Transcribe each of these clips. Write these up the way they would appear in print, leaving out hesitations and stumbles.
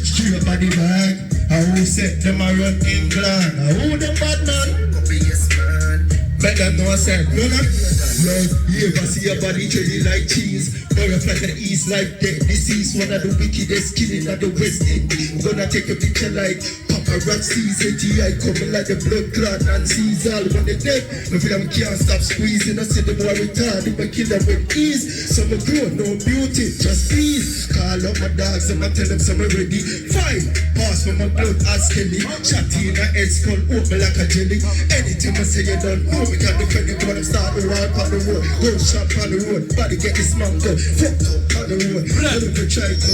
Straight by the bag. I will set them a run England. I hold them bad man. Copy yes man. Better know I said no no. Love, you ever see your body trading like cheese? Butterfly to the east like dead disease. One of the wickedest killing of the West Indies. Gonna take a picture like paparazzi's. ATI coming like the blood clot and sees all when they dead. I feel them can't stop squeezing. I see them more retarded, but kill them with ease. Some are grown, no beauty, just peace. Call up my dogs and I tell them some are ready. Fine, pass for my blood as Kelly. Chatty in a head skull, open like a jelly. Anything I say you don't know, we can't defend it when I start the ride on the road. Go shop on the road, body get this man go. Fuck up on the road, I never try to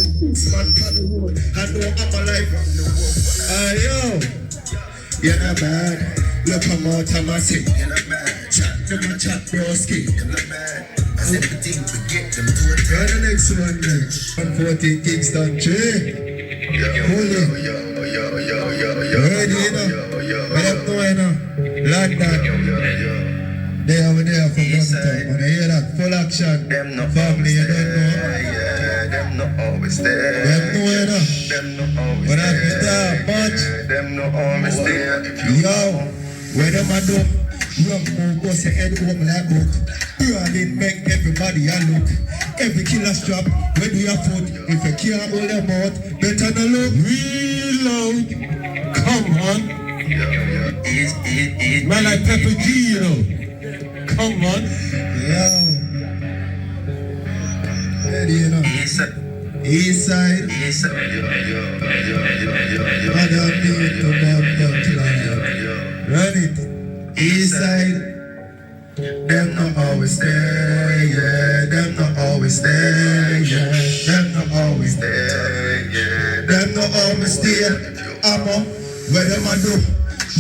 man on the road. I know I'm alive on the road. Yo, you're not bad. Look how much time I say, you're not bad. Chat them a chat broski, you're not bad. I said everything to get them to a turn. The next one next. 140 Kingston Tree. Holy. Ready now. What up going on? London. They over there from London. When you hear that full action, family you don't know. Yeah, them not always there. Them know you know. Them not always when there. When I start much. Them not always there. Yo, where them a do? Rock move, bust your head up like book. Brawling make everybody a look. Every killer strap, where do your foot? If you can't hold them out, better not look. Reload. Come on. Man like Pepa G, you know. Come on. Yeah. Ready, you know. East side. I don't need to bump the cloud. Run it. East side. Them not always there, yeah. Them not always there, yeah. Them not always there, yeah. Them not always there. I'm where them a do?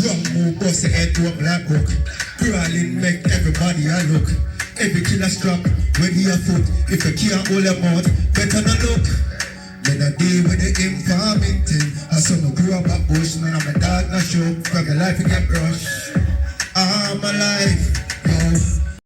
Wrong move, bust your head up like book. Crawling make everybody a look. Every killer strap, when he a foot. If you can't hold them out, better not look. Then I deal with the informing thing. I saw me grow up a bush, man, I'm a dog, not show. From my life to get brushed. I'm alive.